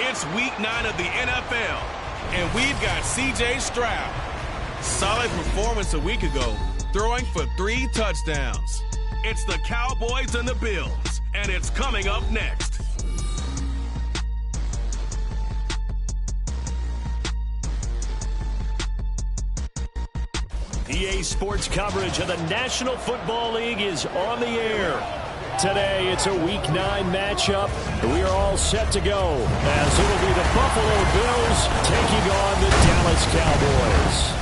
It's week 9 of the NFL, and we've got C.J. Stroud. Solid performance a week ago, throwing for 3 touchdowns. It's the Cowboys and the Bills, and it's coming up next. EA Sports coverage of the National Football League is on the air. Today, it's a Week 9 matchup. We are all set to go as it will be the Buffalo Bills taking on the Dallas Cowboys.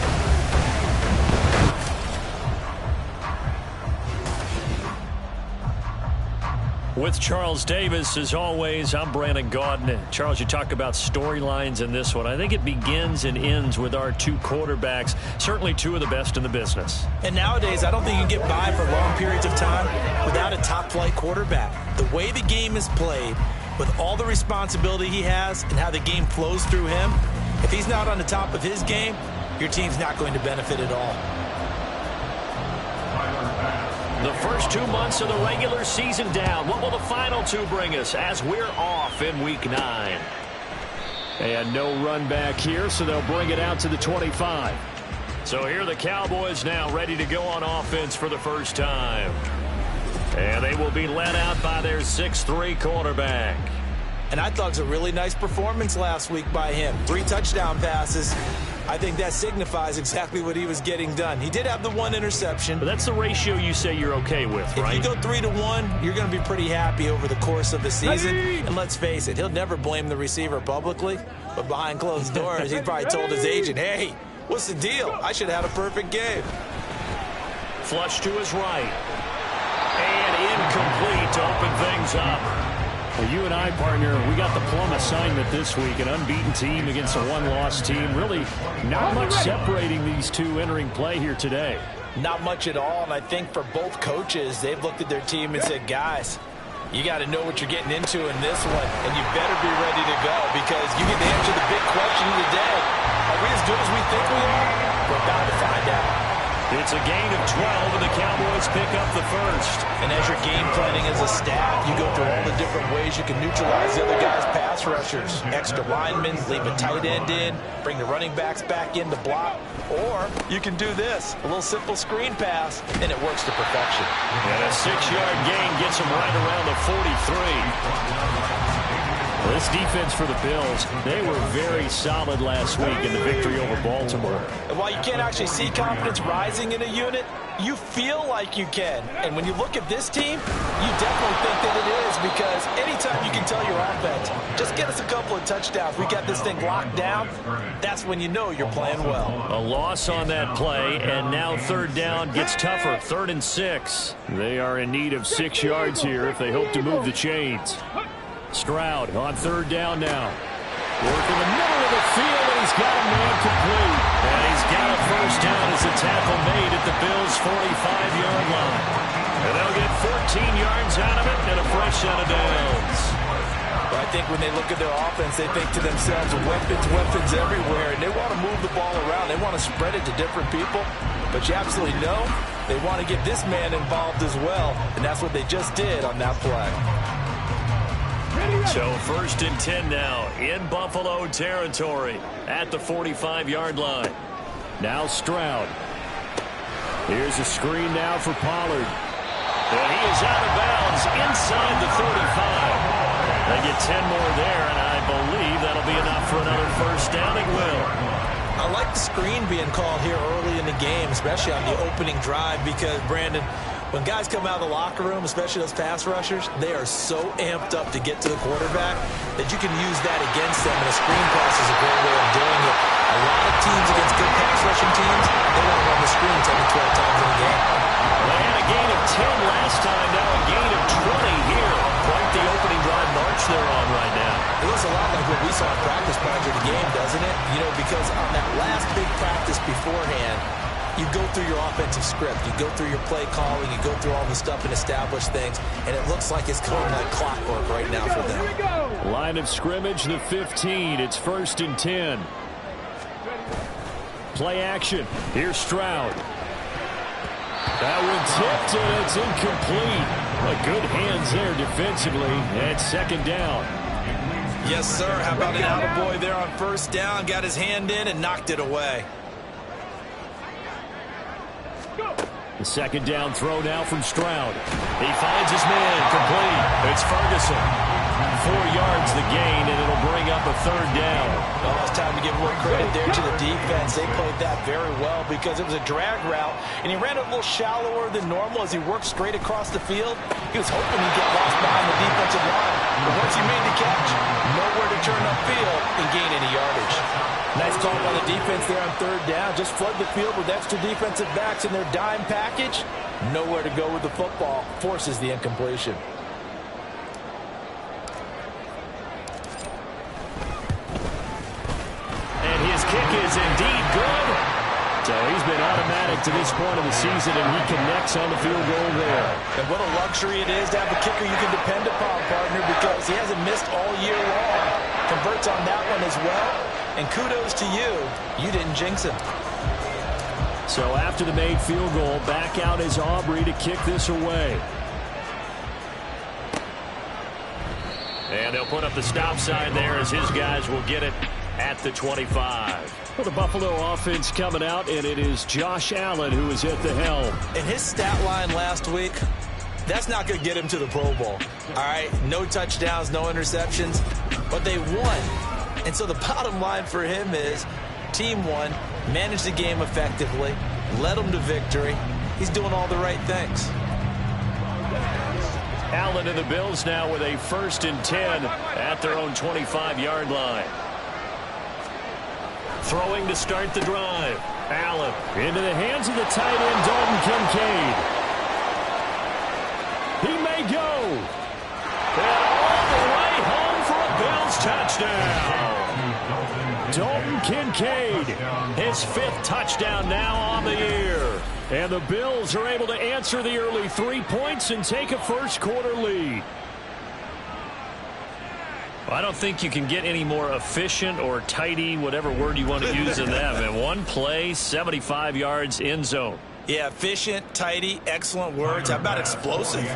With Charles Davis, as always, I'm Brandon Gaudin. Charles, you talk about storylines in this one. I think it begins and ends with our 2 quarterbacks, certainly 2 of the best in the business. And nowadays, I don't think you can get by for long periods of time without a top-flight quarterback. The way the game is played, with all the responsibility he has and how the game flows through him, if he's not on the top of his game, your team's not going to benefit at all. The first 2 months of the regular season down. What will the final 2 bring us as we're off in Week 9? And no run back here, so they'll bring it out to the 25. So here are the Cowboys now ready to go on offense for the first time. And they will be led out by their 6'3" quarterback. And I thought it was a really nice performance last week by him. 3 touchdown passes. I think that signifies exactly what he was getting done. He did have the 1 interception. But that's the ratio you say you're okay with, right? If you go 3-1, you're going to be pretty happy over the course of the season. And let's face it, he'll never blame the receiver publicly. But behind closed doors, he probably told his agent, hey, what's the deal? I should have had a perfect game. Flush to his right. And incomplete to open things up. Well, you and I, partner, we got the plum assignment this week. An unbeaten team against a 1-loss team. Really not much separating these 2 entering play here today. Not much at all, and I think for both coaches, they've looked at their team and said, guys, you got to know what you're getting into in this one, and you better be ready to go because you get to answer the big question of the day. Are we as good as we think we are? We're about to find out. It's a gain of 12, and the Cowboys pick up the first. And as you're game planning as a staff, you go through all the different ways you can neutralize the other guy's pass rushers. Extra linemen, leave a tight end in, bring the running backs back in to block. Or you can do this, a little simple screen pass, and it works to perfection. And a 6-yard gain gets them right around the 43. This defense for the Bills, they were very solid last week in the victory over Baltimore. And while you can't actually see confidence rising in a unit, you feel like you can. And when you look at this team, you definitely think that it is because anytime you can tell your offense, just get us a couple of touchdowns, we got this thing locked down, that's when you know you're playing well. A loss on that play, and now 3rd down gets tougher, 3rd and 6. They are in need of 6 yards here if they hope to move the chains. Stroud on 3rd down now. Work in the middle of the field, and he's got a man complete. And he's got a first down as a tackle made at the Bills' 45-yard line. And they'll get 14 yards out of it and a fresh set of downs. Well, I think when they look at their offense, they think to themselves, weapons everywhere, and they want to move the ball around. They want to spread it to different people. But you absolutely know they want to get this man involved as well, and that's what they just did on that play. So 1st and 10 now in Buffalo territory at the 45-yard line. Now Stroud. Here's a screen now for Pollard. And he is out of bounds inside the 35. They get 10 more there, and I believe that'll be enough for another first down. It will. I like the screen being called here early in the game, especially on the opening drive, because, Brandon, when guys come out of the locker room, especially those pass rushers, they are so amped up to get to the quarterback that you can use that against them, and a screen pass is a great way of doing it. A lot of teams against good pass rushing teams, they want to run the screen 10 to 12 times in a game. They had a gain of 10 last time, now a gain of 20 here. Quite the opening drive march they're on right now. It looks a lot like what we saw in practice prior to the game, doesn't it? You know, because on that last big practice beforehand, you go through your offensive script, you go through your play calling, you go through all the stuff and establish things, and it looks like it's going like clockwork right now for them. Line of scrimmage, the 15. It's 1st and 10. Play action. Here's Stroud. That one tipped, and it's incomplete. But good hands there defensively, and 2nd down. Yes, sir. How about an attaboy there on first down? Got his hand in and knocked it away. The second down throw now from Stroud. He finds his man, complete. It's Ferguson. 4 yards the gain, and it'll bring up a third down. Oh, it's time to give more credit there to the defense. They played that very well because it was a drag route, and he ran a little shallower than normal as he worked straight across the field. He was hoping he'd get lost behind the defensive line. But once he made the catch, nowhere to turn upfield and gain any yardage. Nice call by the defense there on third down. Just flood the field with extra defensive backs in their dime package. Nowhere to go with the football. Forces the incompletion. And his kick is indeed good. So he's been automatic to this point of the season, and he connects on the field goal there. And what a luxury it is to have a kicker you can depend upon, partner, because he hasn't missed all year long. Converts on that one as well. And kudos to you. You didn't jinx him. So after the made field goal, back out is Aubrey to kick this away. And they'll put up the stop sign there as his guys will get it at the 25. Well, the Buffalo offense coming out, and it is Josh Allen who is at the helm. And his stat line last week, that's not going to get him to the Pro Bowl. All right, no touchdowns, no interceptions, but they won. And so the bottom line for him is team won, managed the game effectively, led them to victory. He's doing all the right things. Allen and the Bills now with a 1st and 10 at their own 25-yard line. Throwing to start the drive. Allen into the hands of the tight end, Dalton Kincaid. He may go. And all the way home for a Bills touchdown. Dalton Kincaid, his 5th touchdown now on the year. And the Bills are able to answer the early 3 points and take a first-quarter lead. I don't think you can get any more efficient or tidy, whatever word you want to use in that. And one play, 75 yards, end zone. Yeah, efficient, tidy, excellent words. How about explosive?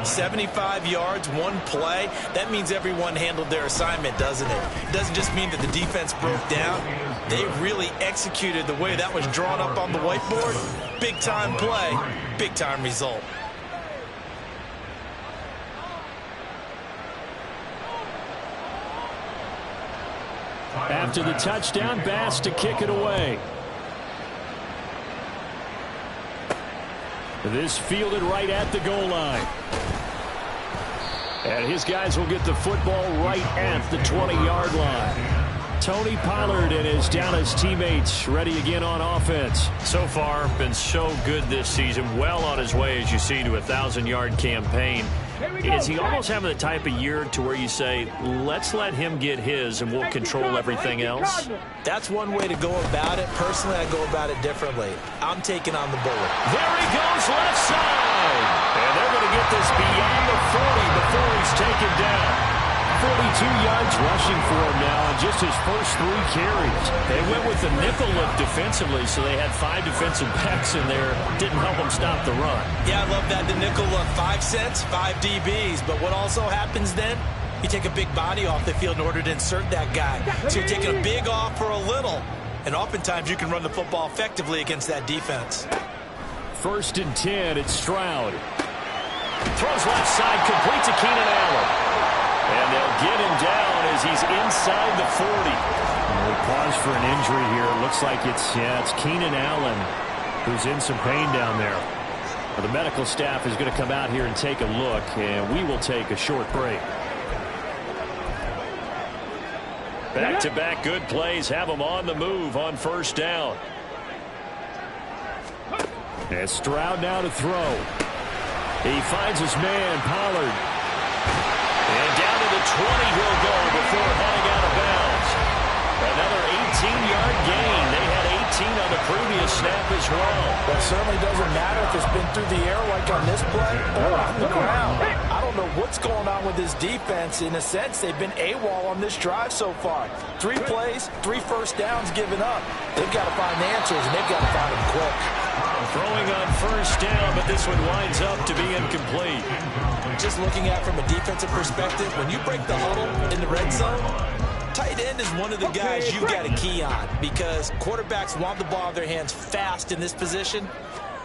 75 yards, one play. That means everyone handled their assignment, doesn't it? It doesn't just mean that the defense broke down. They really executed the way that was drawn up on the whiteboard. Big-time play, big-time result. After the touchdown, Bass to kick it away. This fielded right at the goal line. And his guys will get the football right at the 20-yard line. Tony Pollard and his Dallas teammates ready again on offense. So far, been so good this season. Well on his way, as you see, to a 1,000-yard campaign. Is he almost having the type of year to where you say, let's let him get his and we'll control everything else? That's one way to go about it. Personally, I go about it differently. I'm taking on the bullet. There he goes, left side. And they're going to get this beyond the 40 before he's taken down. 42 yards rushing for him now on just his first 3 carries. They went with the nickel look defensively, so they had 5 defensive backs in there. Didn't help them stop the run. Yeah, I love that, the nickel look. 5 cents, 5 DBs. But what also happens then, you take a big body off the field in order to insert that guy. So you're taking a big off for a little. And oftentimes you can run the football effectively against that defense. 1st and 10, it's Stroud. Throws left side, complete to Keenan Allen. And they'll get him down as he's inside the 40. And we pause for an injury here. It looks like it's Keenan Allen who's in some pain down there. Well, the medical staff is going to come out here and take a look, and we will take a short break. Back-to-back good plays have them on the move on first down. And Stroud now to throw. He finds his man, Pollard. And down to the 20 he'll go before heading out of bounds. Another 18-yard gain. They had 18 on the previous snap as well. But it certainly doesn't matter if it's been through the air like on this play or on the ground. I don't know what's going on with this defense. In a sense, they've been AWOL on this drive so far. 3 plays, 3 first downs given up. They've got to find answers, and they've got to find them quick. Throwing on first down, but this one winds up to be incomplete. Just looking at it from a defensive perspective, when you break the huddle in the red zone, tight end is one of the guys you've got to key on because quarterbacks want the ball in their hands fast in this position,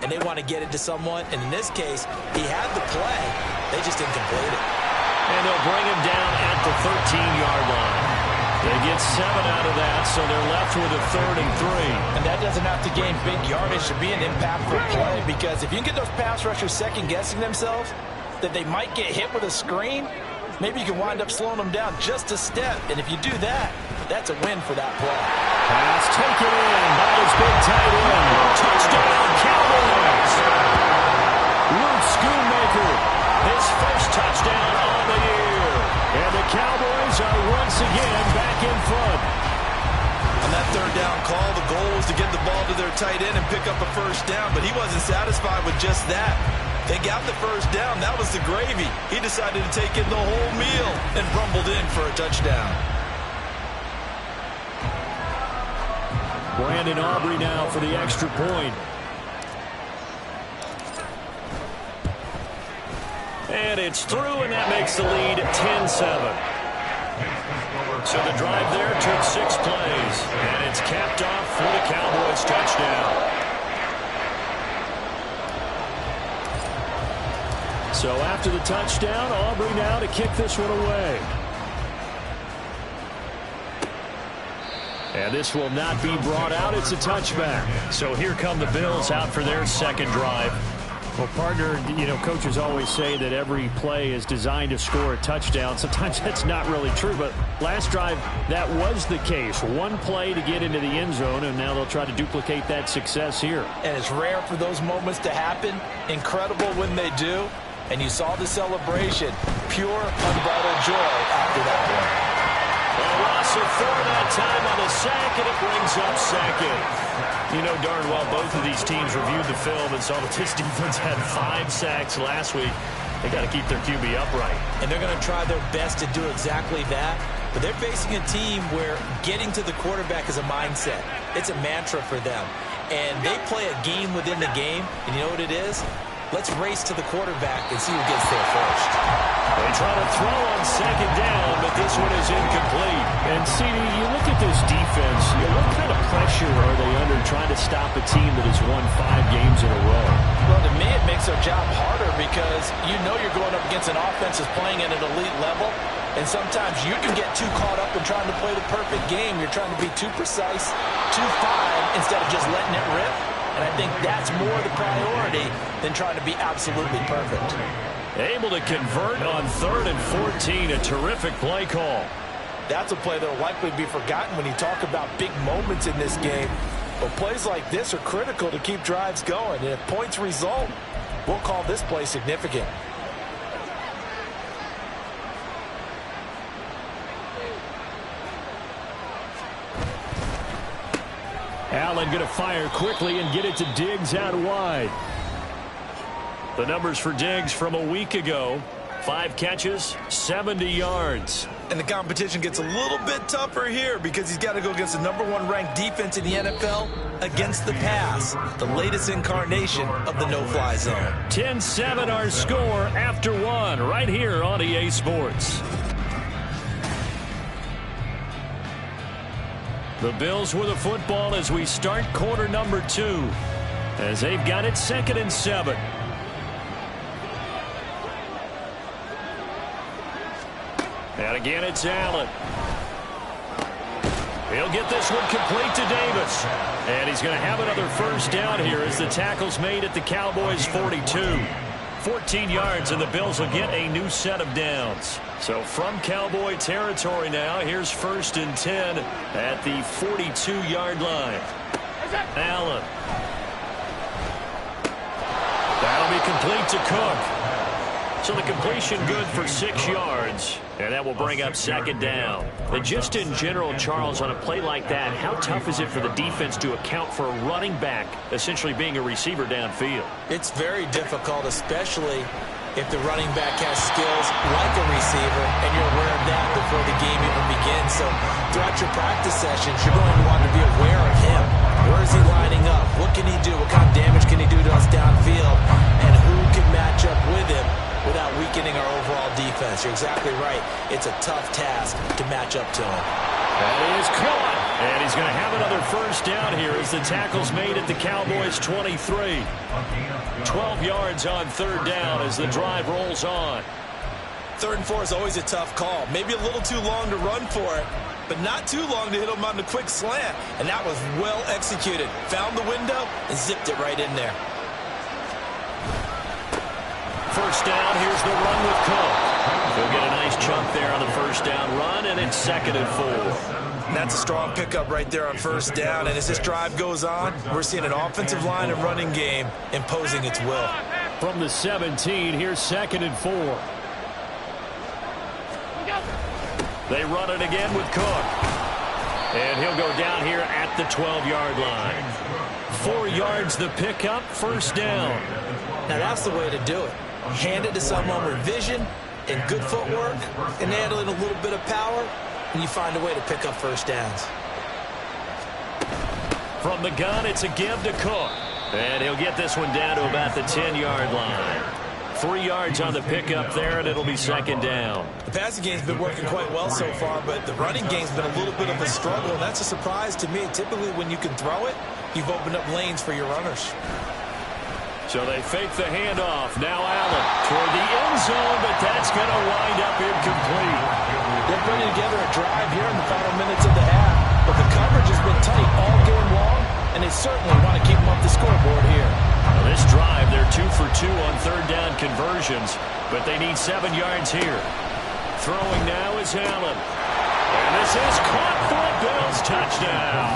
and they want to get it to someone. And in this case, he had the play. They just didn't complete it. And they'll bring him down at the 13-yard line. They get 7 out of that, so they're left with a 3rd and 3. And that doesn't have to gain big yardage to be an impactful play because if you can get those pass rushers second-guessing themselves that they might get hit with a screen, maybe you can wind up slowing them down just a step. And if you do that, that's a win for that play. Pass taken in by his big tight end. Touchdown, Cowboys! Luke Schoonmaker, his first touchdown on the year. And the Cowboys are once again back in front. On that 3rd down call, the goal was to get the ball to their tight end and pick up a first down, but he wasn't satisfied with just that. They got the first down. That was the gravy. He decided to take in the whole meal and rumbled in for a touchdown. Brandon Aubrey now for the extra point. And it's through, and that makes the lead 10-7. So the drive there took 6 plays, and it's capped off for the Cowboys touchdown. So after the touchdown, Aubrey now to kick this one away. And this will not be brought out. It's a touchback. So here come the Bills out for their second drive. Well, partner, you know, coaches always say that every play is designed to score a touchdown. Sometimes that's not really true, but last drive, that was the case. One play to get into the end zone, and now they'll try to duplicate that success here. And it's rare for those moments to happen. Incredible when they do. And you saw the celebration. Pure, unbridled joy after that one. Well, Russell for that time on the sack, and it brings up second. You know darn well both of these teams reviewed the film and saw that this defense had 5 sacks last week. They got to keep their QB upright. And they're going to try their best to do exactly that. But they're facing a team where getting to the quarterback is a mindset. It's a mantra for them. And they play a game within the game. And you know what it is? Let's race to the quarterback and see who gets there first. They try to throw on second down, but this one is incomplete. And, CD, you look at this defense, you know, what kind of pressure are they under trying to stop a team that has won 5 games in a row? Well, to me, it makes their job harder because you know you're going up against an offense that's playing at an elite level. And sometimes you can get too caught up in trying to play the perfect game. You're trying to be too precise, too fine, instead of just letting it rip. And I think that's more the priority than trying to be absolutely perfect. Able to convert on 3rd and 14, a terrific play call. That's a play that will likely be forgotten when you talk about big moments in this game. But plays like this are critical to keep drives going. And if points result, we'll call this play significant. Allen going to fire quickly and get it to Diggs out wide. The numbers for Diggs from a week ago: 5 catches, 70 yards. And the competition gets a little bit tougher here because he's got to go against the #1 ranked defense in the NFL against the pass, the latest incarnation of the no-fly zone. 10-7 our score after 1 right here on EA Sports. The Bills with the football as we start quarter number 2, as they've got it 2nd and 7. And again, it's Allen. He'll get this one complete to Davis. And he's going to have another first down here as the tackle's made at the Cowboys' 42. 14 yards, and the Bills will get a new set of downs. So from Cowboy territory now, here's 1st and 10 at the 42-yard line. Allen. That'll be complete to Cook. So the completion good for 6 yards, and that will bring up 2nd down. But just in general, Charles, on a play like that, how tough is it for the defense to account for a running back essentially being a receiver downfield? It's very difficult, especially if the running back has skills like a receiver, and you're aware of that before the game even begins. So throughout your practice sessions, you're going to want to be aware of him. Where is he lining up? What can he do? What kind of damage can defense. You're exactly right. It's a tough task to match up to him. That is caught. And he's going to have another first down here as the tackle's made at the Cowboys' 23. 12 yards on third down as the drive rolls on. 3rd and 4 is always a tough call. Maybe a little too long to run for it, but not too long to hit him on the quick slant. And that was well executed. Found the window and zipped it right in there. First down, here's the run with Cook. He'll get a nice chunk there on the first down run, and it's 2nd and 4. That's a strong pickup right there on first down. And as this drive goes on, we're seeing an offensive line and running game imposing its will. From the 17, here's 2nd and 4. They run it again with Cook. And he'll go down here at the 12-yard line. 4 yards the pickup, first down. Now that's the way to do it. Hand it to someone with vision and good footwork and handle it a little bit of power, and you find a way to pick up first downs. From the gun, it's a give to Cook. And he'll get this one down to about the 10-yard line. 3 yards on the pickup there, and it'll be 2nd down. The passing game's been working quite well so far, but the running game's been a little bit of a struggle, and that's a surprise to me. Typically, when you can throw it, you've opened up lanes for your runners. So they fake the handoff. Now Allen toward the end zone, but that's going to wind up incomplete. They're putting together a drive here in the final minutes of the half, but the coverage has been tight all game long, and they certainly want to keep them up the scoreboard here. Now this drive, they're 2 for 2 on third down conversions, but they need 7 yards here. Throwing now is Allen. And this is caught for a Bills touchdown.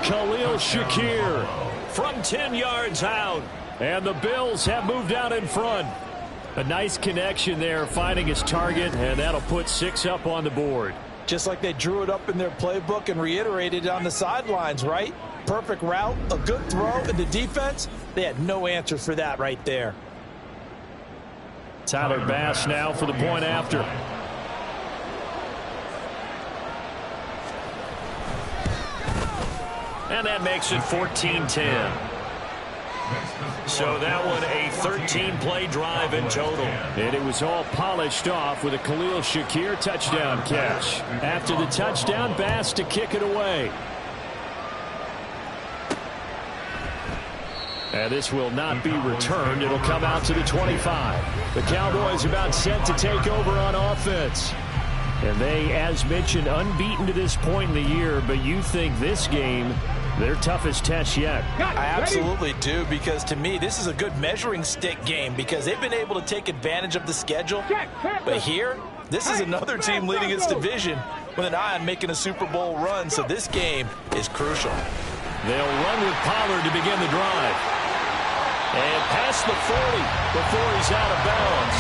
Khalil Shakir from 10 yards out. And the Bills have moved out in front. A nice connection there, finding his target, and that'll put 6 up on the board. Just like they drew it up in their playbook and reiterated it on the sidelines, right? Perfect route, a good throw, and the defense, they had no answer for that right there. Tyler Bass now for the point after. And that makes it 14-10. So that one a 13-play drive in total. And it was all polished off with a Khalil Shakir touchdown catch. After the touchdown, Bass to kick it away. And this will not be returned. It'll come out to the 25. The Cowboys about set to take over on offense. And they, as mentioned, unbeaten to this point in the year. But you think this game, their toughest test yet? I absolutely do, because to me, this is a good measuring stick game because they've been able to take advantage of the schedule. But here, this is another team leading its division with an eye on making a Super Bowl run. So this game is crucial. They'll run with Pollard to begin the drive. And past the 40 before he's out of bounds.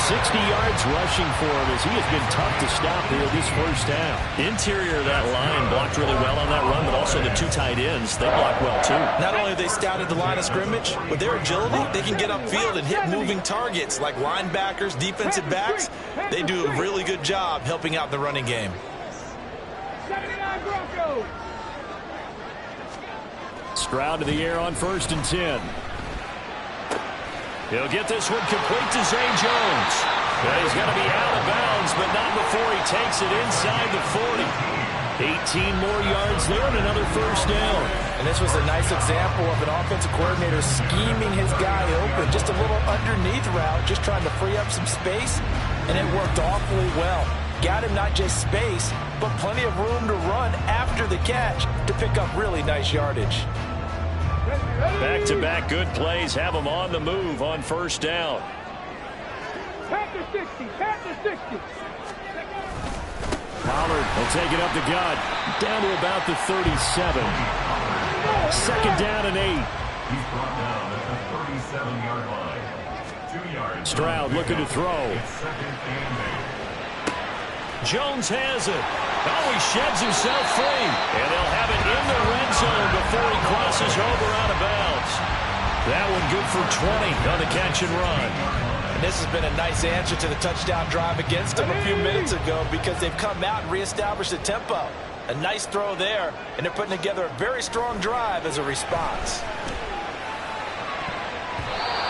60 yards rushing for him as he has been tough to stop here this first half. Interior of that line blocked really well on that run, but also the 2 tight ends, they block well too. Not only have they scouted the line of scrimmage, with their agility, they can get upfield and hit moving targets like linebackers, defensive backs. They do a really good job helping out the running game. 79 Broncos. Stroud to the air on 1st and 10. He'll get this one complete to Zay Jones. But he's going to be out of bounds, but not before he takes it inside the 40. 18 more yards there and another first down. And this was a nice example of an offensive coordinator scheming his guy open. Just a little underneath route, just trying to free up some space, and it worked awfully well. Got him not just space, but plenty of room to run after the catch to pick up really nice yardage. Back-to-back good plays have him on the move on first down. Pat to 60. Pat to 60. Pollard will take it up the gut. Down to about the 37. 2nd down and 8. He's brought down at the 37-yard line. 2 yards. Stroud looking to throw. Jones has it. Oh, he sheds himself free. And they'll have it in the red zone before he crosses over out of bounds. That one good for 20 on the catch and run. And this has been a nice answer to the touchdown drive against them a few minutes ago because they've come out and reestablished the tempo. A nice throw there, and they're putting together a very strong drive as a response.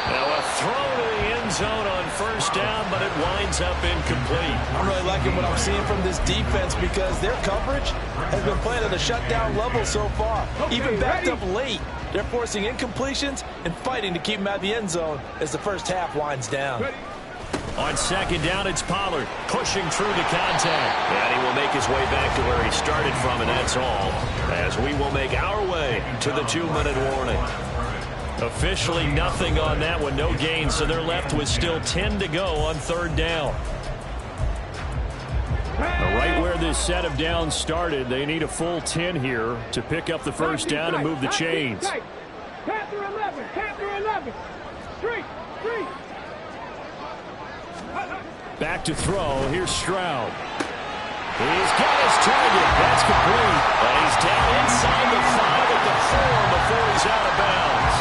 Now a throw to the end zone on first down, but it winds up incomplete. I'm really liking what I'm seeing from this defense because their coverage has been playing at a shutdown level so far. Even backed up late, they're forcing incompletions and fighting to keep them out of the end zone as the first half winds down. On second down, it's Pollard pushing through the contact. And he will make his way back to where he started from, and that's all, as we will make our way to the 2-minute warning. Officially nothing on that one, no gain, so they're left with still 10 to go on third down. Right where this set of downs started, they need a full 10 here to pick up the first down and move the chains. Panther 11, Panther 11. Street. Back to throw. Here's Stroud. He's got his target. That's complete. But he's down inside the 5 at the 4 before he's out of bounds.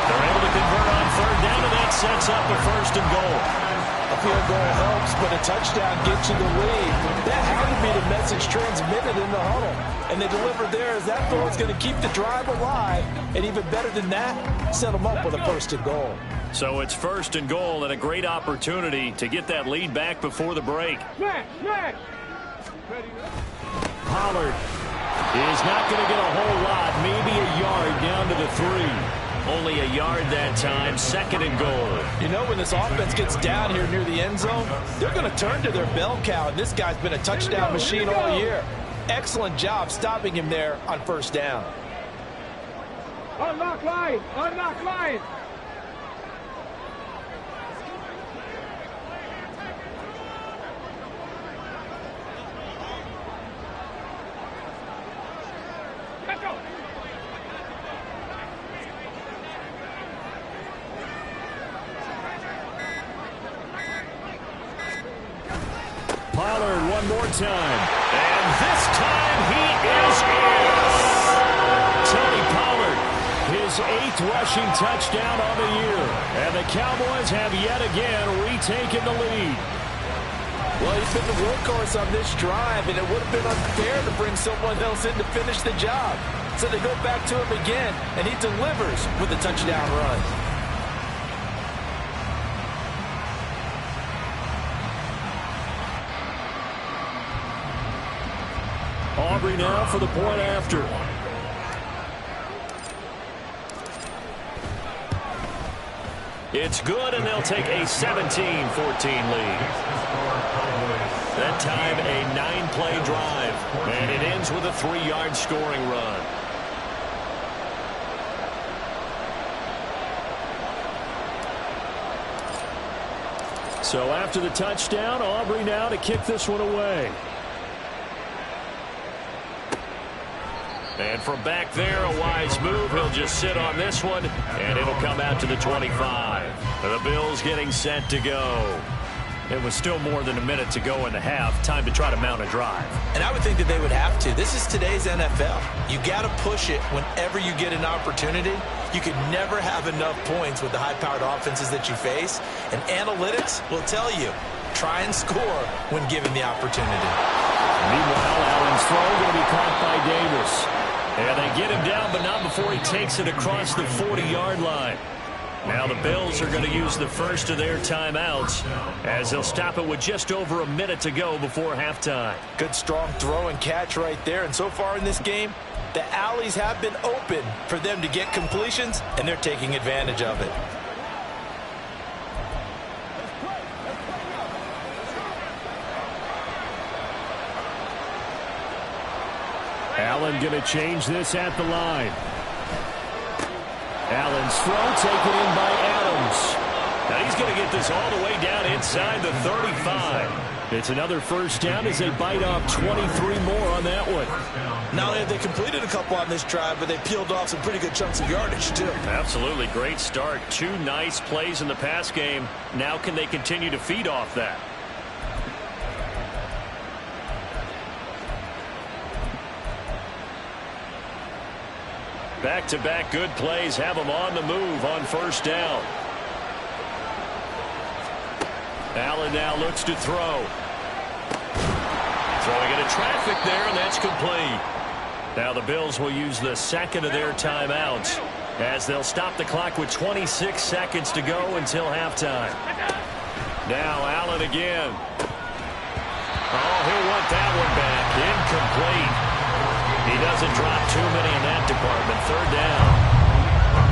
They're able to convert on third down, and that sets up the first and goal. A field goal helps, but a touchdown gets you the lead. That had to be the message transmitted in the huddle. And they delivered there as that throw is going to keep the drive alive. And even better than that, set them up with a first and goal. So it's first and goal and a great opportunity to get that lead back before the break. Smash. Pollard is not going to get a whole lot, maybe a yard down to the 3. Only a yard that time, second and goal. You know, when this offense gets down here near the end zone, they're going to turn to their bell cow, and this guy's been a touchdown machine all year. Excellent job stopping him there on first down. Unlock line. Let's go. Pollard one more time. And this time he is in. Tony Pollard, his 8th rushing touchdown on the year. And the Cowboys have yet again retaken the lead. Well, he's been the workhorse on this drive, and it would have been unfair to bring someone else in to finish the job. So they go back to him again, and he delivers with a touchdown run. Aubrey now for the point after. It's good, and they'll take a 17-14 lead. That time, a 9-play drive, and it ends with a 3-yard scoring run. So after the touchdown, Aubrey now to kick this one away. And from back there, a wise move. He'll just sit on this one, and it'll come out to the 25. The Bills getting set to go. It was still more than a minute to go in the half. Time to try to mount a drive. And I would think that they would have to. This is today's NFL. You got to push it whenever you get an opportunity. You can never have enough points with the high-powered offenses that you face. And analytics will tell you, try and score when given the opportunity. Meanwhile, Allen's throw going to be caught by Davis. And they get him down, but not before he takes it across the 40-yard line. Now the Bills are going to use the first of their timeouts as they'll stop it with just over a minute to go before halftime. Good strong throw and catch right there. And so far in this game, the alleys have been open for them to get completions, and they're taking advantage of it. Allen going to change this at the line. Allen's throw taken in by Adams. Now he's going to get this all the way down inside the 35. It's another first down as they bite off 23 more on that one. Not only have they completed a couple on this drive, but they peeled off some pretty good chunks of yardage, too. Absolutely. Great start. 2 nice plays in the pass game. Now can they continue to feed off that? Back-to-back good plays have them on the move on first down. Allen now looks to throw. Throwing into traffic there, and that's complete. Now the Bills will use the second of their timeouts as they'll stop the clock with 26 seconds to go until halftime. Now Allen again. Oh, he'll want that one back. Incomplete. He doesn't drop too many in that department. Third down.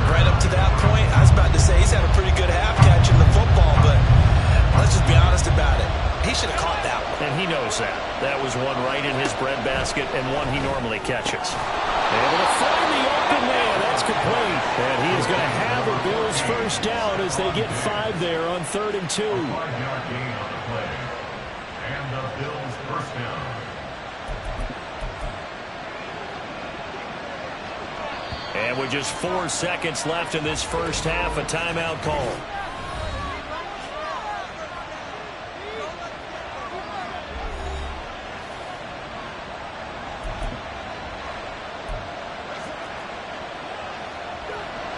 Right up to that point, I was about to say he's had a pretty good half catching the football, but let's just be honest about it. He should have caught that one. And he knows that. That was one right in his breadbasket and one he normally catches. Able to find the open man. That's complete. And he is going to have a Bills first down as they get 5 there on 3rd and 2. 5-yard gain on the play. And the Bills first down. And with just 4 seconds left in this first half, a timeout call.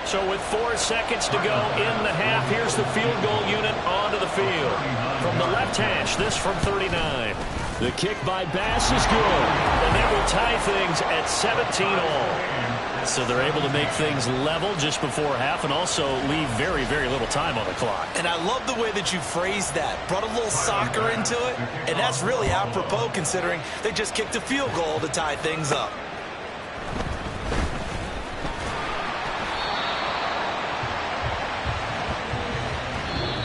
So with 4 seconds to go in the half, here's the field goal unit onto the field. From the left hash, this from 39. The kick by Bass is good. And that will tie things at 17 all. So they're able to make things level just before half and also leave very, very little time on the clock. And I love the way that you phrased that. Brought a little soccer into it. And that's really apropos considering they just kicked a field goal to tie things up.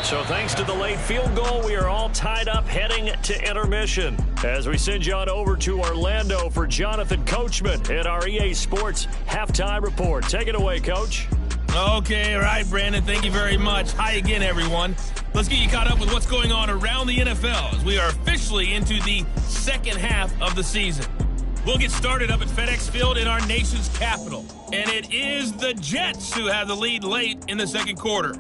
So thanks to the late field goal, we are all tied up heading to intermission. As we send you on over to Orlando for Jonathan Coachman at our EA Sports Halftime Report. Take it away, Coach. Okay, all right, Brandon. Thank you very much. Hi again, everyone. Let's get you caught up with what's going on around the NFL as we are officially into the second half of the season. We'll get started up at FedEx Field in our nation's capital. And it is the Jets who have the lead late in the second quarter.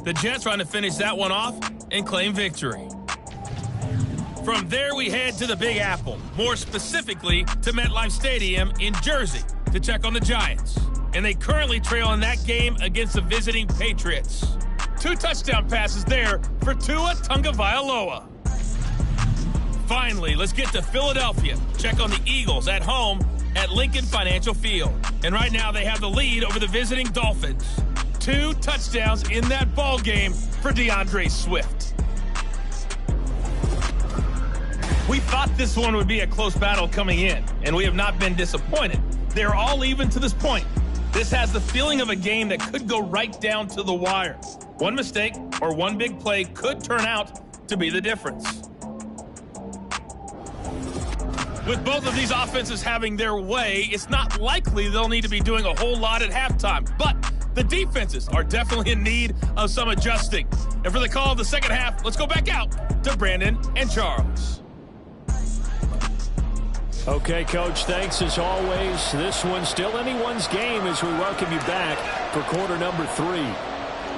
The Jets trying to finish that one off and claim victory. From there, we head to the Big Apple, more specifically to MetLife Stadium in Jersey to check on the Giants. And they currently trail in that game against the visiting Patriots. 2 touchdown passes there for Tua Tagovailoa. Finally, let's get to Philadelphia. Check on the Eagles at home at Lincoln Financial Field. And right now they have the lead over the visiting Dolphins. 2 touchdowns in that ball game for DeAndre Swift. We thought this one would be a close battle coming in, and we have not been disappointed. They're all even to this point. This has the feeling of a game that could go right down to the wire. One mistake or one big play could turn out to be the difference. With both of these offenses having their way, it's not likely they'll need to be doing a whole lot at halftime. But the defenses are definitely in need of some adjusting. And for the call of the second half, let's go back out to Brandon and Charles. Okay, Coach, thanks as always. This one's still anyone's game as we welcome you back for quarter number 3.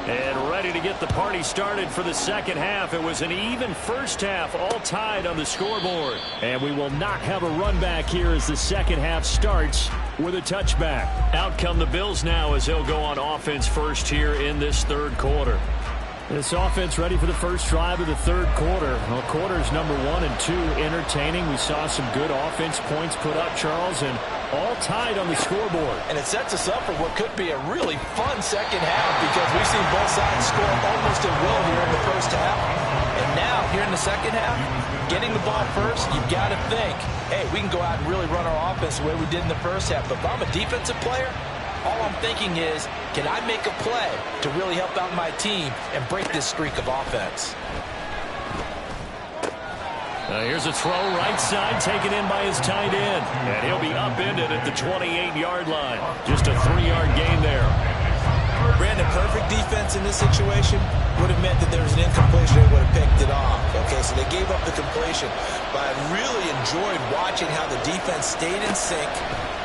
And ready to get the party started for the second half. It was an even first half, all tied on the scoreboard. And we will not have a run back here as the second half starts with a touchback. Out come the Bills now as they'll go on offense first here in this third quarter. This offense ready for the first drive of the third quarter. Well, quarters number 1 and 2 entertaining. We saw some good offense points put up, Charles, and all tied on the scoreboard. And it sets us up for what could be a really fun second half because we've seen both sides score almost at will here in the first half. And now, here in the second half, getting the ball first, you've got to think, hey, we can go out and really run our offense the way we did in the first half. But if I'm a defensive player, all I'm thinking is, can I make a play to really help out my team and break this streak of offense? Here's a throw right side taken in by his tight end. And he'll be upended at the 28-yard line. Just a 3-yard gain there. Brandon, perfect defense in this situation would have meant that there was an incompletion. They would have picked it off. Okay, so they gave up the completion. But I really enjoyed watching how the defense stayed in sync,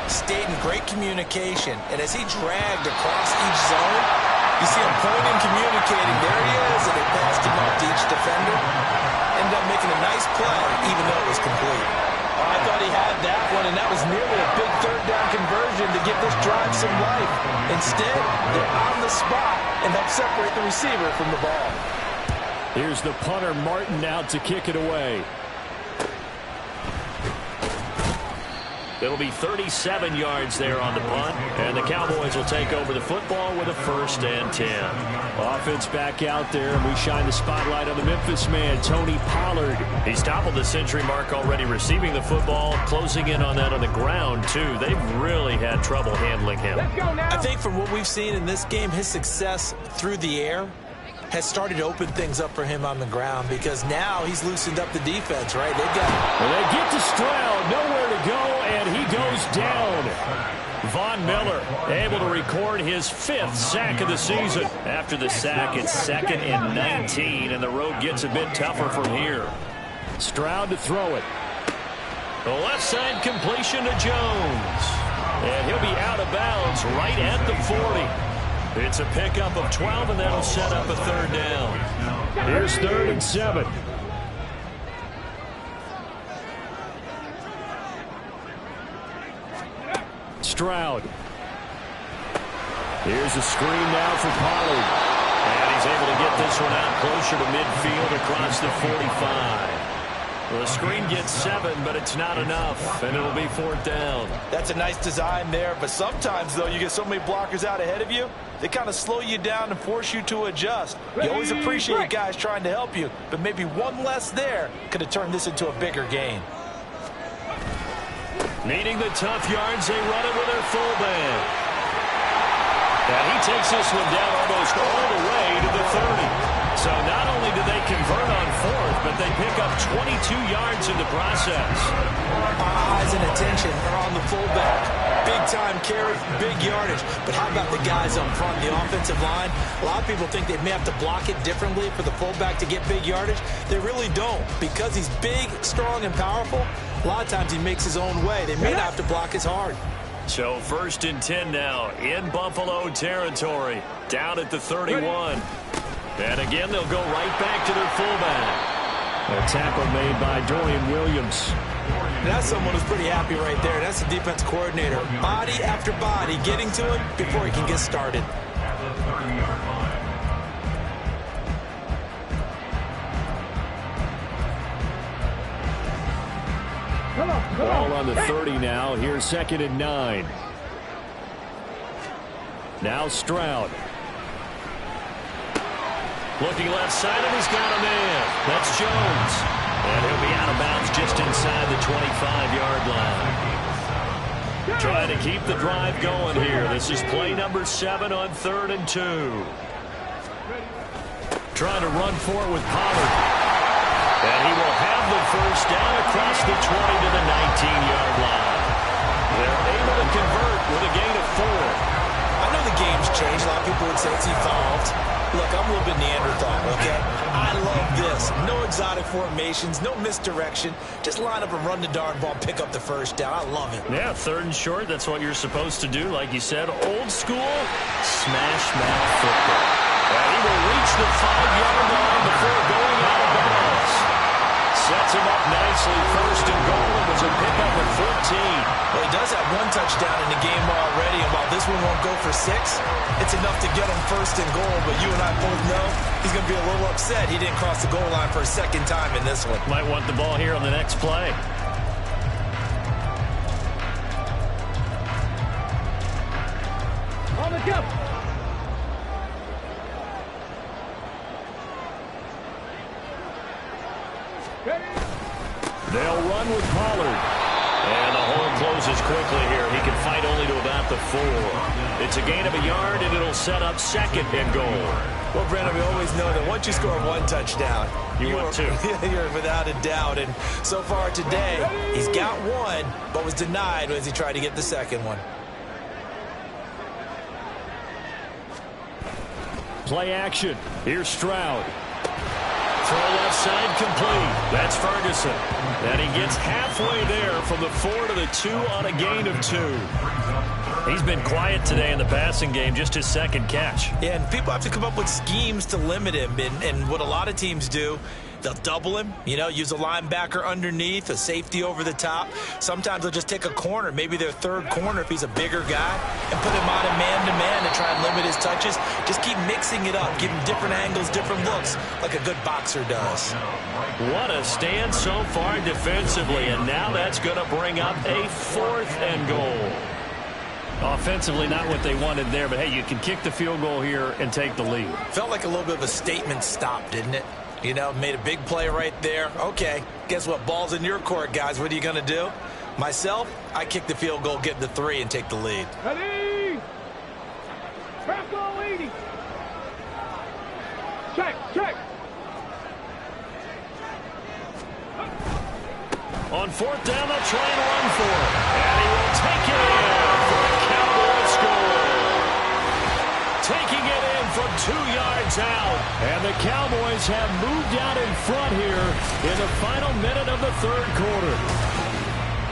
stayed in great communication. And as he dragged across each zone, you see him pointing, communicating. There he is, and they passed him up to each defender. Ended up making a nice play, even though it was complete. I thought he had that one, and that was nearly a big third down conversion to give this drive some life. Instead, they're on the spot and help separate the receiver from the ball. Here's the punter, Martin, out to kick it away. It'll be 37 yards there on the punt, and the Cowboys will take over the football with a 1st and 10. Offense back out there, and we shine the spotlight on the Memphis man, Tony Pollard. He's toppled the century mark already receiving the football, closing in on that on the ground, too. They've really had trouble handling him. I think from what we've seen in this game, his success through the air has started to open things up for him on the ground, because now he's loosened up the defense, right? Well, they get to Stroud, nowhere to go, and he goes down. Von Miller able to record his 5th sack of the season. After the sack, it's 2nd and 19, and the road gets a bit tougher from here. Stroud to throw it. The left side completion to Jones. And he'll be out of bounds right at the 40. It's a pickup of 12, and that'll set up a 3rd down. Here's 3rd and 7. Stroud. Here's a screen now for Pollard. And he's able to get this one out closer to midfield across the 45. Well, the screen gets 7, but it's not enough, and it'll be 4th down. That's a nice design there, but sometimes, though, you get so many blockers out ahead of you, they kind of slow you down and force you to adjust. You always appreciate guys trying to help you, but maybe one less there could have turned this into a bigger gain. Needing the tough yards, they run it with their fullback. And he takes this one down almost all the way to the 30. So not only do they convert on 4th, but they pick up 22 yards in the process. Eyes and attention are on the fullback. Big time carry, big yardage. But how about the guys up front, the offensive line? A lot of people think they may have to block it differently for the fullback to get big yardage. They really don't. Because he's big, strong, and powerful, a lot of times he makes his own way. They may not have to block as hard. So 1st and 10 now in Buffalo territory. Down at the 31. And again, they'll go right back to their fullback. A tackle made by Dorian Williams. That's someone who's pretty happy right there. That's the defense coordinator. Body after body getting to him before he can get started. Ball on the 30 now. Here's 2nd and 9. Now Stroud. Looking left side, and he's got a man. That's Jones. And he'll be out of bounds just inside the 25-yard line. Trying to keep the drive going here. This is play number 7 on 3rd and 2. Trying to run for it with Pollard. And he will have the 1st down across the 20 to the 19-yard line. They're able to convert with a gain of 4. I know the game's changed. A lot of people would say it's evolved. Look, I'm a little bit Neanderthal, okay? I love this. No exotic formations, no misdirection. Just line up and run the darn ball, pick up the 1st down. I love it. Yeah, 3rd and short. That's what you're supposed to do. Like you said, old school, smash mouth football. And he will reach the 5-yard line before going out of bounds. Sets him up nicely. 1st and goal. It was a pickup of 14. Well, he does have 1 touchdown in the game already, and while this one won't go for 6, it's enough to get him 1st and goal. But you and I both know he's going to be a little upset he didn't cross the goal line for a 2nd time in this one. Might want the ball here on the next play. On the jump. They'll run with Pollard. And the hole closes quickly here. He can fight only to about the 4. It's a gain of a yard, and it'll set up 2nd and goal. Well, Brandon, we always know that once you score 1 touchdown, you're 2. You're without a doubt. And so far today, he's got 1, but was denied as he tried to get the 2nd one. Play action. Here's Stroud. Throw left side complete. That's Ferguson. And he gets halfway there from the 4 to the 2 on a gain of 2. He's been quiet today in the passing game, just his 2nd catch. Yeah, and people have to come up with schemes to limit him. And what a lot of teams do, they'll double him, use a linebacker underneath, a safety over the top. Sometimes they'll just take a corner, maybe their 3rd corner if he's a bigger guy, and put him on a man-to-man to try and limit his touches. Just keep mixing it up. Give him different angles, different looks, like a good boxer does. What a stand so far defensively, and now that's going to bring up a 4th and goal. Offensively, not what they wanted there, but hey, you can kick the field goal here and take the lead. Felt like a little bit of a statement stop, didn't it? You know, made a big play right there. Okay, guess what? Ball's in your court, guys. What are you going to do? Myself, I kick the field goal, get the 3, and take the lead. Ready? Press on leading. Check. On 4th down, they'll try and run for it. And he will take it in for a Cowboys score. Taking it in from 2 yards out. And the Cowboys have moved out in front here in the final minute of the 3rd quarter.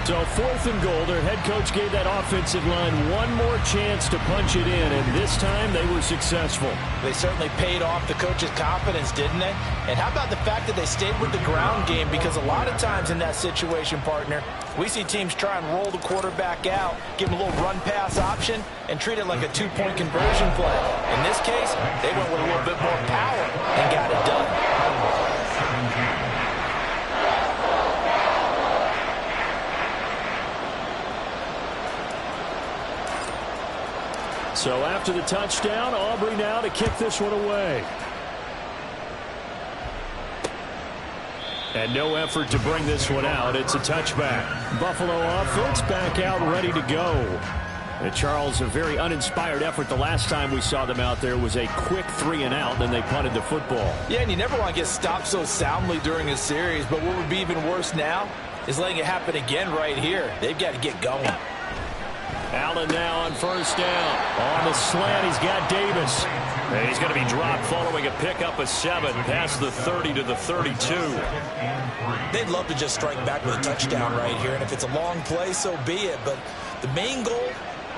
So 4th and goal, their head coach gave that offensive line one more chance to punch it in, and this time they were successful. They certainly paid off the coach's confidence, didn't they? And how about the fact that they stayed with the ground game? Because a lot of times in that situation, partner, we see teams try and roll the quarterback out, give him a little run-pass option, and treat it like a 2-point conversion play. In this case, they went with a little bit more power and got it done. So after the touchdown, Aubrey now to kick this one away. And no effort to bring this one out. It's a touchback. Buffalo offense back out ready to go. And Charles, a very uninspired effort. The last time we saw them out there was a quick 3-and-out, then they punted the football. Yeah, and you never want to get stopped so soundly during a series, but what would be even worse now is letting it happen again right here. They've got to get going. Allen now on 1st down. On the slant, he's got Davis. And he's going to be dropped following a pickup of 7 past the 30 to the 32. They'd love to just strike back with a touchdown right here, and if it's a long play, so be it. But the main goal,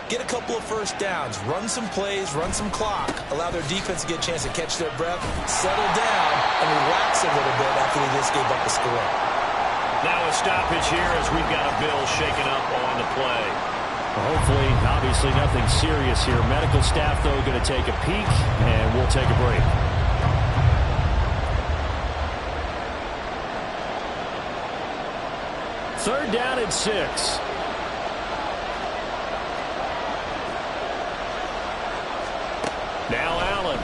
get a couple of 1st downs, run some plays, run some clock, allow their defense to get a chance to catch their breath, settle down, and relax a little bit after they just gave up the score. Now a stoppage here as we've got a Bill shaken up on the play. Hopefully, obviously nothing serious here. Medical staff, though, going to take a peek, and we'll take a break. Third down and 6. Now Allen.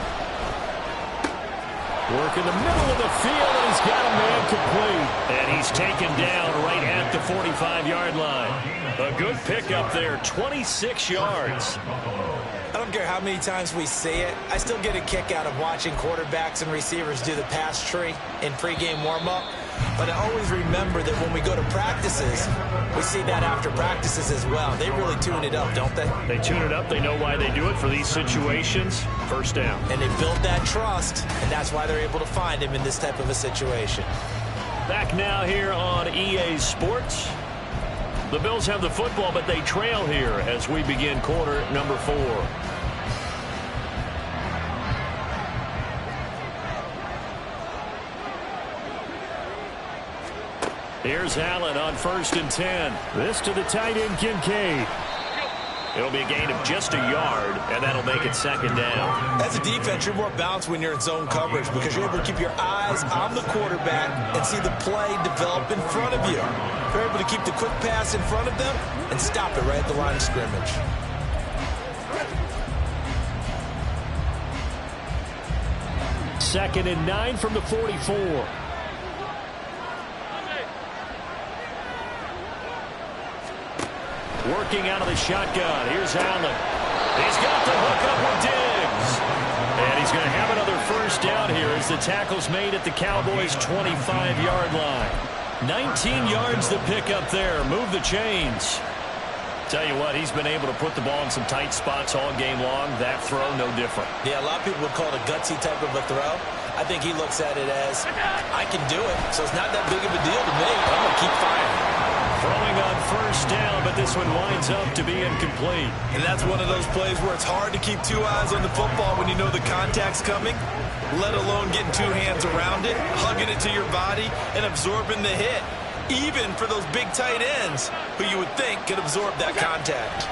Work in the middle of the field, and he's got a man complete. And he's taken down right at the 45-yard line. A good pickup there, 26 yards. I don't care how many times we see it. I still get a kick out of watching quarterbacks and receivers do the pass tree in pregame warm-up. But I always remember that when we go to practices, we see that after practices as well. They really tune it up, don't they? They tune it up. They know why they do it for these situations. 1st down. And they build that trust, and that's why they're able to find him in this type of a situation. Back now here on EA Sports. The Bills have the football, but they trail here as we begin quarter number 4. Here's Allen on 1st and 10. This to the tight end, Kincaid. It'll be a gain of just a yard, and that'll make it 2nd down. As a defense, you're more balanced when you're in zone coverage because you're able to keep your eyes on the quarterback and see the play develop in front of you. You're able to keep the quick pass in front of them and stop it right at the line of scrimmage. Second and 9 from the 44. Working out of the shotgun. Here's Allen. He's got the hook up with Diggs. And he's going to have another 1st down here as the tackle's made at the Cowboys' 25-yard line. 19 yards to pick up there. Move the chains. Tell you what, he's been able to put the ball in some tight spots all game long. That throw, no different. Yeah, a lot of people would call it a gutsy type of a throw. I think he looks at it as, I can do it, so it's not that big of a deal to me. I'm going to keep firing. Throwing on 1st down, but this one winds up to be incomplete. And that's one of those plays where it's hard to keep 2 eyes on the football when you know the contact's coming, let alone getting 2 hands around it, hugging it to your body, and absorbing the hit. Even for those big tight ends who you would think could absorb that contact.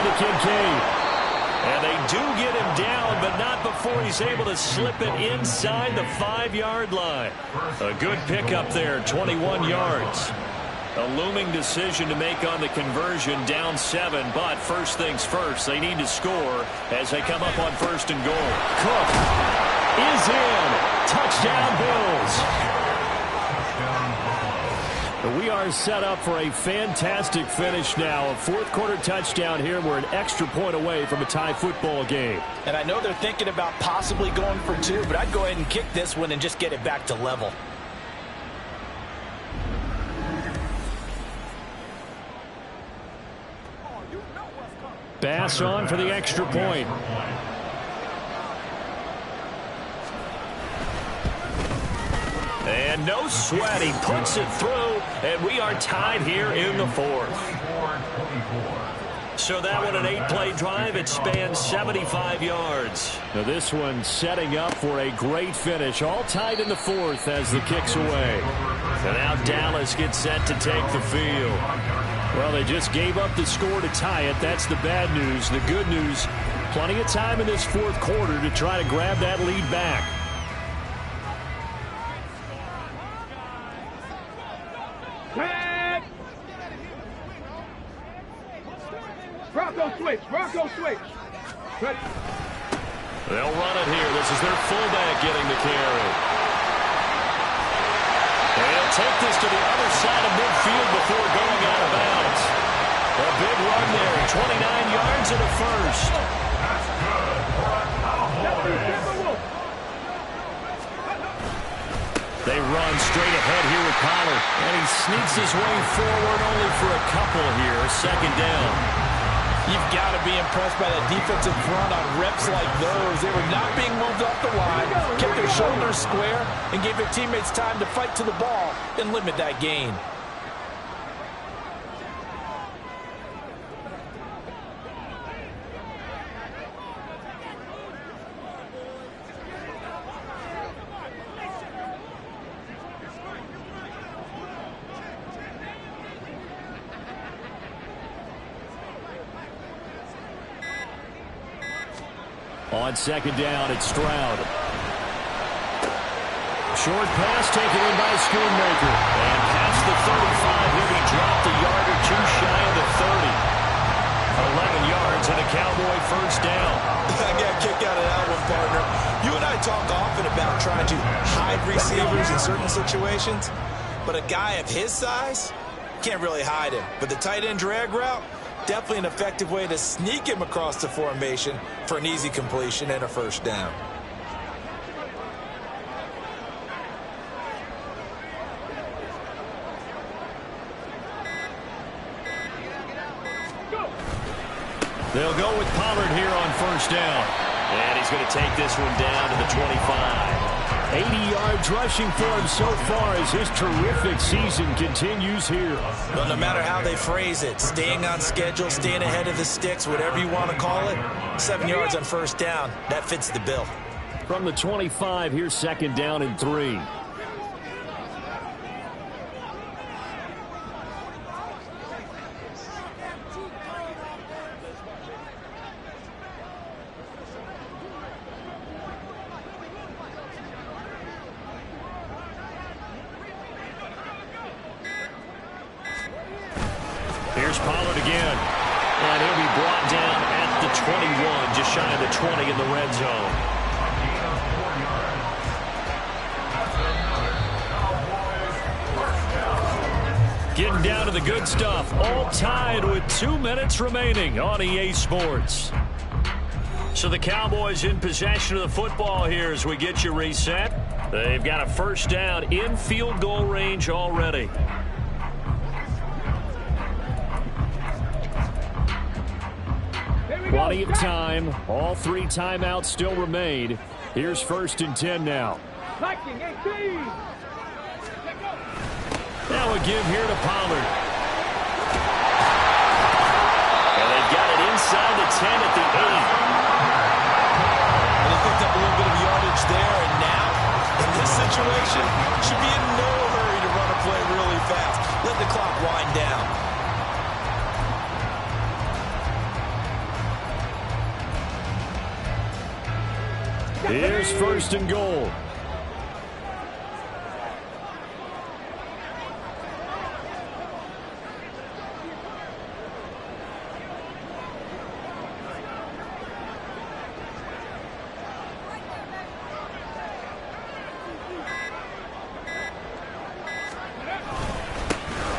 to Kincaid. And they do get him down, but not before he's able to slip it inside the 5-yard line. A good pickup there, 21 yards. A looming decision to make on the conversion, down 7, but first things first, they need to score as they come up on 1st and goal. Cook is in. Touchdown, Bills. We are set up for a fantastic finish now. A fourth-quarter touchdown here. We're an extra point away from a tie football game. And I know they're thinking about possibly going for 2, but I'd go ahead and kick this one and just get it back to level. Bass on for the extra point. And no sweat. He puts it through, and we are tied here in the 4th. So that one, an 8-play drive. It spans 75 yards. Now this one setting up for a great finish. All tied in the 4th as the kick's away. And now Dallas gets set to take the field. Well, they just gave up the score to tie it. That's the bad news. The good news, plenty of time in this 4th quarter to try to grab that lead back. Rocco switch. Ready. They'll run it here. This is their fullback getting the carry. They'll take this to the other side of midfield before going out of bounds. A big run there, 29 yards and a first. They run straight ahead here with Pollard, and he sneaks his way forward only for a couple here. 2nd down. You've got to be impressed by that defensive front on reps like those. They were not being moved off the line, kept their shoulders square, and gave their teammates time to fight to the ball and limit that gain. On 2nd down, it's Stroud. Short pass taken in by Schoonmaker. And past the 35, he'll be dropped a yard or 2 shy of the 30. 11 yards and a Cowboy first down. I got a kick out of that one, partner. You and I talk often about trying to hide receivers in certain situations, but a guy of his size can't really hide him. But the tight end drag route, definitely an effective way to sneak him across the formation for an easy completion and a first down. They'll go with Pollard here on first down. And he's going to take this one down to the 25. 80 yards rushing for him so far as his terrific season continues here. Well, no matter how they phrase it, staying on schedule, staying ahead of the sticks, whatever you want to call it, 7 yards on first down, that fits the bill. From the 25, here's 2nd down and 3. Here's Pollard again. And he'll be brought down at the 21, just shy of the 20 in the red zone. Getting down to the good stuff. All tied with 2 minutes remaining on EA Sports. So the Cowboys in possession of the football here as we get you reset. They've got a first down in field goal range already. Plenty of time. All 3 timeouts still remain. Here's 1st and 10 now. Now a give here to Pollard. And they've got it inside the 10 at the 8. And they picked up a little bit of yardage there, and now, in this situation, should be in no hurry to run a play really fast. Let the clock wind down. Here's first and goal.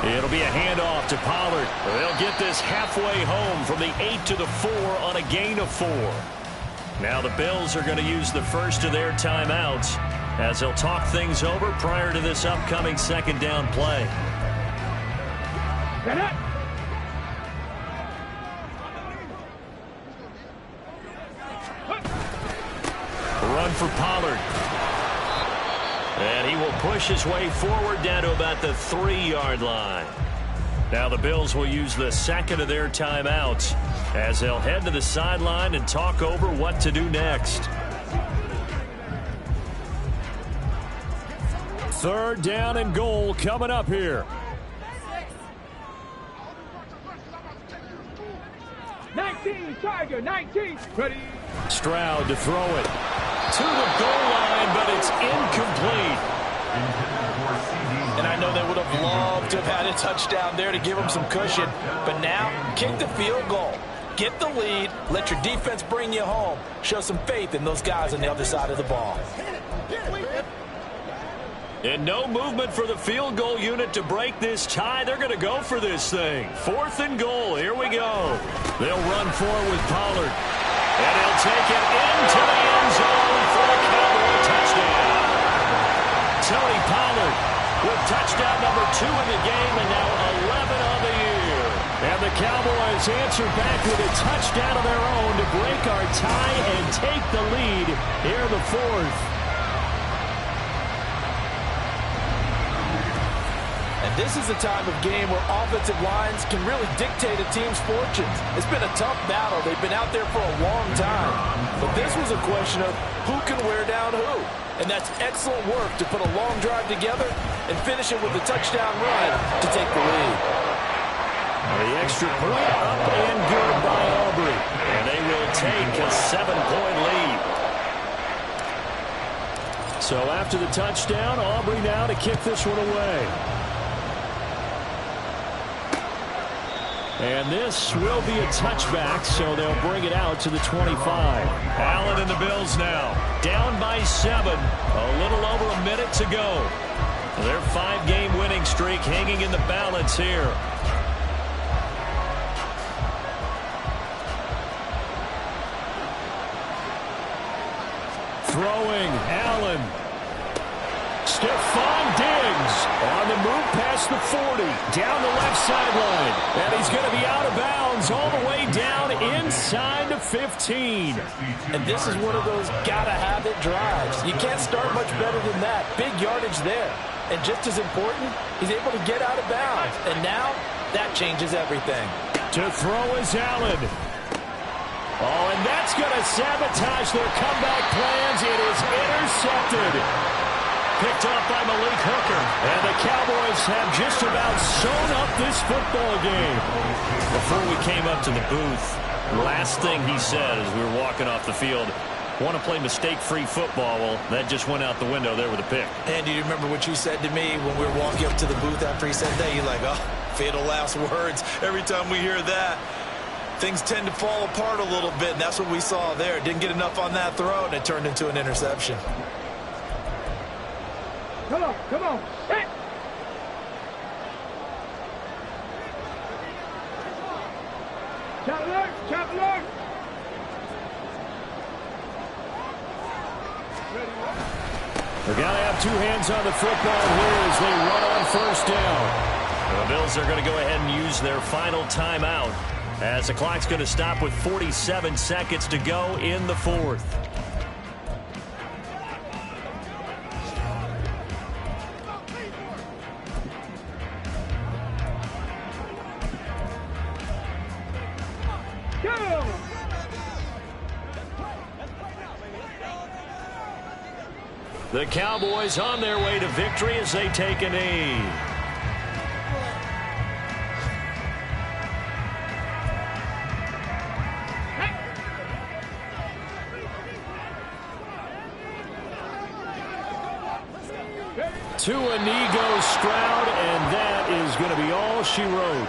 It'll be a handoff to Pollard. They'll get this halfway home from the 8 to the 4 on a gain of 4. Now the Bills are going to use the first of their timeouts as they'll talk things over prior to this upcoming second down play. Run for Pollard. And he will push his way forward down to about the 3-yard line. Now the Bills will use the second of their timeouts as they'll head to the sideline and talk over what to do next. Third down and goal coming up here. 19, Tiger, 19. Ready. Stroud to throw it to the goal line, but it's incomplete. And I know they would have loved to have had a touchdown there to give them some cushion. But now, kick the field goal. Get the lead. Let your defense bring you home. Show some faith in those guys on the other side of the ball. And no movement for the field goal unit to break this tie. They're going to go for this thing. 4th and goal. Here we go. They'll run for it with Pollard. And he'll take it into the end zone for a Cowboy touchdown. Tony Pollard with touchdown number 2 in the game and now 11 on the year. And the Cowboys answer back with a touchdown of their own to break our tie and take the lead here in the 4th. And this is the time of game where offensive lines can really dictate a team's fortunes. It's been a tough battle. They've been out there for a long time. But this was a question of who can wear down who. And that's excellent work to put a long drive together and finish it with a touchdown run to take the lead. The extra point up and good by Aubrey. And they will take a 7-point lead. So after the touchdown, Aubrey now to kick this one away. And this will be a touchback, so they'll bring it out to the 25. Allen and the Bills now down by 7. A little over a minute to go. Their 5-game winning streak hanging in the balance here. Throwing, Allen. Stephon Diggs on the move past the 40, down the left sideline. And he's going to be out of bounds all the way down inside the 15. And this is one of those gotta-have-it drives. You can't start much better than that. Big yardage there. And just as important, he's able to get out of bounds. And now, that changes everything. To throw is Allen. Oh, and that's going to sabotage their comeback plans. It is intercepted. Picked up by Malik Hooker. And the Cowboys have just about sewn up this football game. Before we came up to the booth, last thing he said as we were walking off the field, want to play mistake-free football. Well, that just went out the window there with a pick. And do you remember what you said to me when we were walking up to the booth after he said that? You're like, oh, fatal last words. Every time we hear that, things tend to fall apart a little bit, and that's what we saw there. Didn't get enough on that throw, and it turned into an interception. Come on, come on. Hey. Chop alert, chop alert. They're going to have 2 hands on the football here as they run on first down. The Bills are going to go ahead and use their final timeout as the clock's going to stop with 47 seconds to go in the 4th. The Cowboys on their way to victory as they take a knee. To a knee goes Stroud, and that is going to be all she wrote.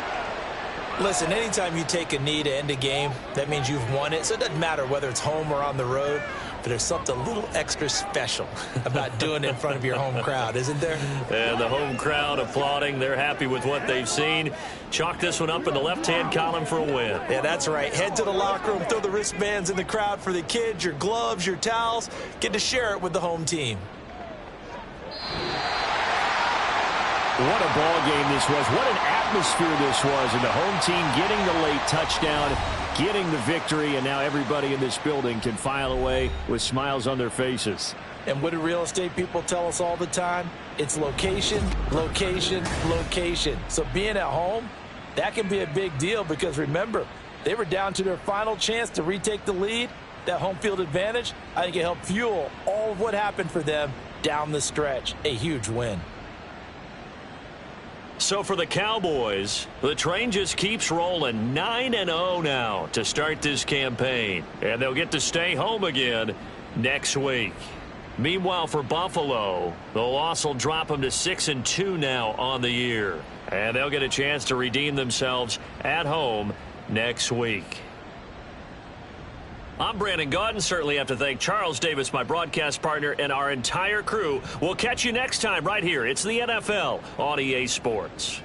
Listen, anytime you take a knee to end a game, that means you've won it. So it doesn't matter whether it's home or on the road, but there's something a little extra special about doing it in front of your home crowd, isn't there? And the home crowd applauding. They're happy with what they've seen. Chalk this one up in the left-hand column for a win. Yeah, that's right. Head to the locker room, throw the wristbands in the crowd for the kids, your gloves, your towels. Get to share it with the home team. What a ball game this was. What an atmosphere this was. And the home team getting the late touchdown, getting the victory, and now everybody in this building can file away with smiles on their faces. And what do real estate people tell us all the time? It's location, location, location. So being at home, that can be a big deal because, remember, they were down to their final chance to retake the lead. That home field advantage, I think it helped fuel all of what happened for them down the stretch. A huge win. So for the Cowboys, the train just keeps rolling 9-0 now to start this campaign. And they'll get to stay home again next week. Meanwhile, for Buffalo, the loss will drop them to 6-2 now on the year. And they'll get a chance to redeem themselves at home next week. I'm Brandon Gaudin. Certainly have to thank Charles Davis, my broadcast partner, and our entire crew. We'll catch you next time right here. It's the NFL on EA Sports.